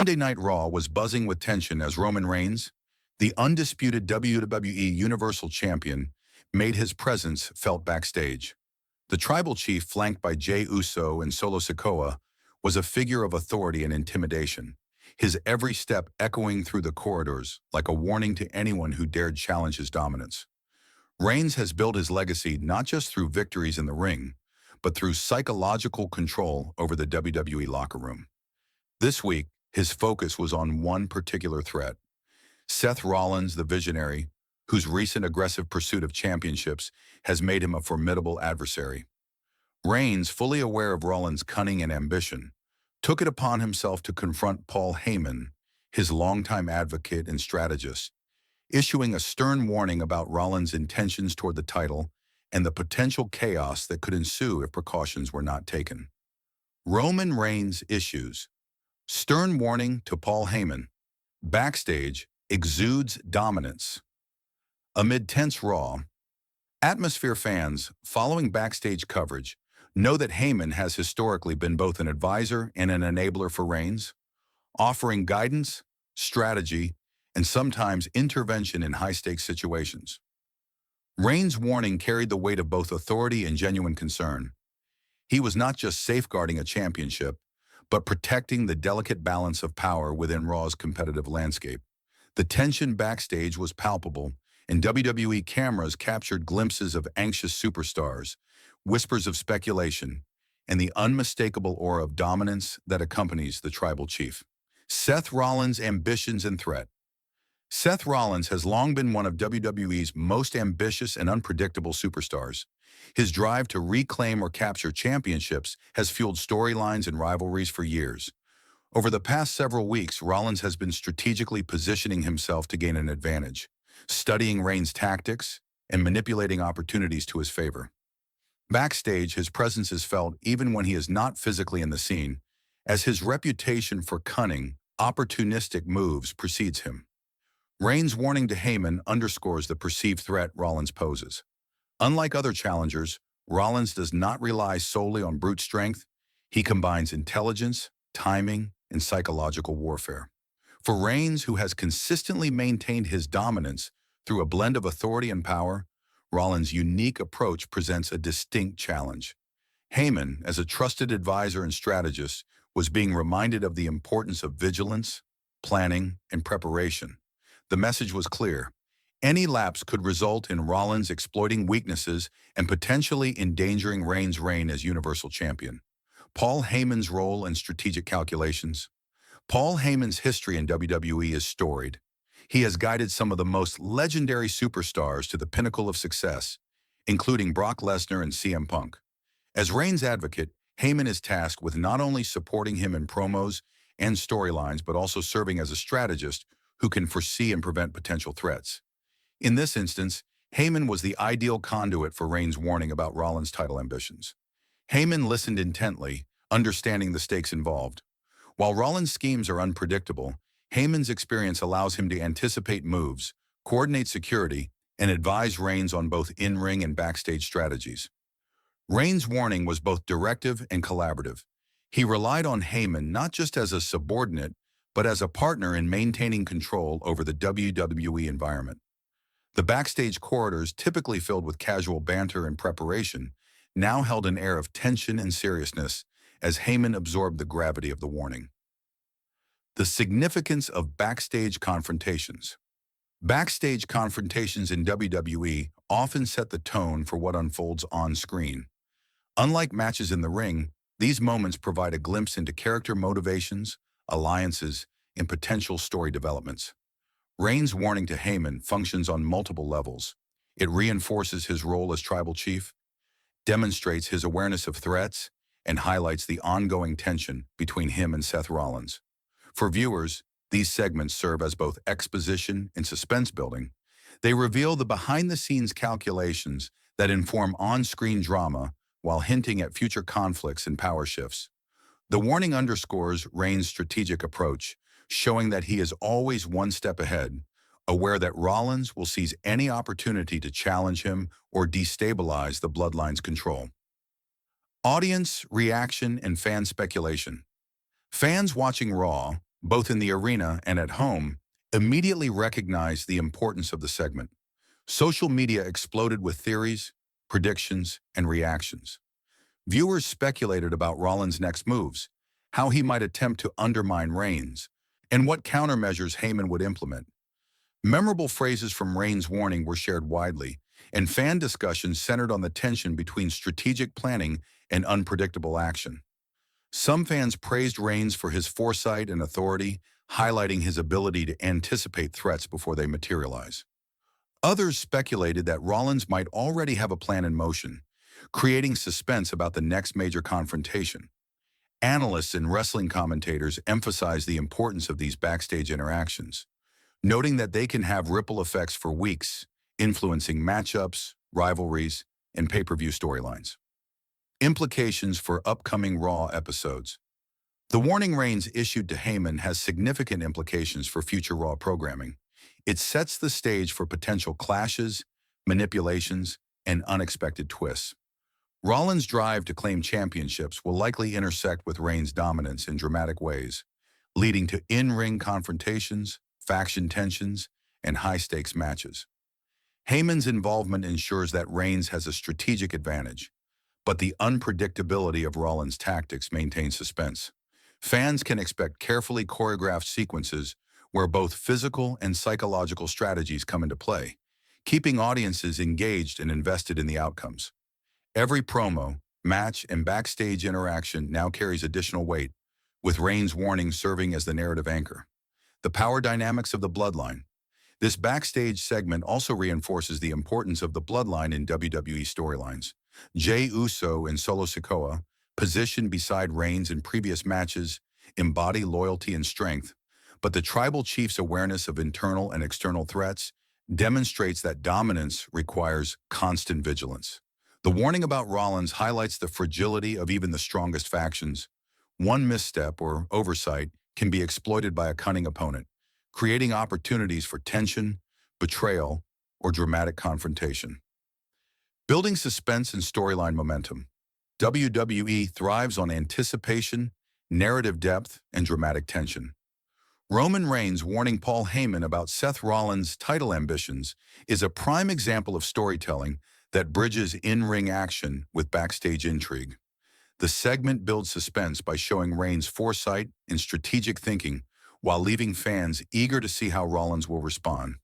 Monday Night Raw was buzzing with tension as Roman Reigns, the undisputed WWE Universal Champion, made his presence felt backstage. The tribal chief, flanked by Jey Uso and Solo Sikoa, was a figure of authority and intimidation, his every step echoing through the corridors like a warning to anyone who dared challenge his dominance. Reigns has built his legacy not just through victories in the ring, but through psychological control over the WWE locker room. This week, his focus was on one particular threat: Seth Rollins, the visionary, whose recent aggressive pursuit of championships has made him a formidable adversary. Reigns, fully aware of Rollins' cunning and ambition, took it upon himself to confront Paul Heyman, his longtime advocate and strategist, issuing a stern warning about Rollins' intentions toward the title and the potential chaos that could ensue if precautions were not taken. Roman Reigns issues stern warning to Paul Heyman. Backstage, exudes dominance. Amid tense Raw, atmosphere, fans following backstage coverage know that Heyman has historically been both an advisor and an enabler for Reigns, offering guidance, strategy, and sometimes intervention in high-stakes situations. Reigns' warning carried the weight of both authority and genuine concern. He was not just safeguarding a championship, but protecting the delicate balance of power within Raw's competitive landscape. The tension backstage was palpable, and WWE cameras captured glimpses of anxious superstars, whispers of speculation, and the unmistakable aura of dominance that accompanies the tribal chief. Seth Rollins' ambitions and threat. Seth Rollins has long been one of WWE's most ambitious and unpredictable superstars. His drive to reclaim or capture championships has fueled storylines and rivalries for years. Over the past several weeks, Rollins has been strategically positioning himself to gain an advantage, studying Reigns' tactics and manipulating opportunities to his favor. Backstage, his presence is felt even when he is not physically in the scene, as his reputation for cunning, opportunistic moves precedes him. Reigns' warning to Heyman underscores the perceived threat Rollins poses. Unlike other challengers, Rollins does not rely solely on brute strength. He combines intelligence, timing, and psychological warfare. For Reigns, who has consistently maintained his dominance through a blend of authority and power, Rollins' unique approach presents a distinct challenge. Heyman, as a trusted advisor and strategist, was being reminded of the importance of vigilance, planning, and preparation. The message was clear: any lapse could result in Rollins exploiting weaknesses and potentially endangering Reigns' reign as Universal Champion. Paul Heyman's role and strategic calculations. Paul Heyman's history in WWE is storied. He has guided some of the most legendary superstars to the pinnacle of success, including Brock Lesnar and CM Punk. As Reigns' advocate, Heyman is tasked with not only supporting him in promos and storylines, but also serving as a strategist who can foresee and prevent potential threats. In this instance, Heyman was the ideal conduit for Reigns' warning about Rollins' title ambitions. Heyman listened intently, understanding the stakes involved. While Rollins' schemes are unpredictable, Heyman's experience allows him to anticipate moves, coordinate security, and advise Reigns on both in-ring and backstage strategies. Reigns' warning was both directive and collaborative. He relied on Heyman not just as a subordinate, but as a partner in maintaining control over the WWE environment. The backstage corridors, typically filled with casual banter and preparation, now held an air of tension and seriousness as Heyman absorbed the gravity of the warning. The significance of backstage confrontations. Backstage confrontations in WWE often set the tone for what unfolds on screen. Unlike matches in the ring, these moments provide a glimpse into character motivations, alliances, and potential story developments. Reigns' warning to Heyman functions on multiple levels. It reinforces his role as tribal chief, demonstrates his awareness of threats, and highlights the ongoing tension between him and Seth Rollins. For viewers, these segments serve as both exposition and suspense building. They reveal the behind-the-scenes calculations that inform on-screen drama while hinting at future conflicts and power shifts. The warning underscores Reigns' strategic approach, showing that he is always one step ahead, aware that Rollins will seize any opportunity to challenge him or destabilize the bloodline's control. Audience reaction and fan speculation. Fans watching Raw, both in the arena and at home, immediately recognized the importance of the segment. Social media exploded with theories, predictions, and reactions. Viewers speculated about Rollins' next moves, how he might attempt to undermine Reigns, and what countermeasures Heyman would implement. Memorable phrases from Reigns' warning were shared widely, and fan discussions centered on the tension between strategic planning and unpredictable action. Some fans praised Reigns for his foresight and authority, highlighting his ability to anticipate threats before they materialize. Others speculated that Rollins might already have a plan in motion, creating suspense about the next major confrontation. Analysts and wrestling commentators emphasized the importance of these backstage interactions, noting that they can have ripple effects for weeks, influencing matchups, rivalries, and pay-per-view storylines. Implications for upcoming Raw episodes. The warning Reigns issued to Heyman has significant implications for future Raw programming. It sets the stage for potential clashes, manipulations, and unexpected twists. Rollins' drive to claim championships will likely intersect with Reigns' dominance in dramatic ways, leading to in-ring confrontations, faction tensions, and high-stakes matches. Heyman's involvement ensures that Reigns has a strategic advantage, but the unpredictability of Rollins' tactics maintains suspense. Fans can expect carefully choreographed sequences where both physical and psychological strategies come into play, keeping audiences engaged and invested in the outcomes. Every promo, match, and backstage interaction now carries additional weight, with Reigns' warning serving as the narrative anchor. The power dynamics of the bloodline. This backstage segment also reinforces the importance of the bloodline in WWE storylines. Jey Uso and Solo Sikoa, positioned beside Reigns in previous matches, embody loyalty and strength, but the tribal chief's awareness of internal and external threats demonstrates that dominance requires constant vigilance. The warning about Rollins highlights the fragility of even the strongest factions. One misstep or oversight can be exploited by a cunning opponent, creating opportunities for tension, betrayal, or dramatic confrontation. Building suspense and storyline momentum. WWE thrives on anticipation, narrative depth, and dramatic tension. Roman Reigns warning Paul Heyman about Seth Rollins' title ambitions is a prime example of storytelling that bridges in-ring action with backstage intrigue. The segment builds suspense by showing Reigns' foresight and strategic thinking while leaving fans eager to see how Rollins will respond.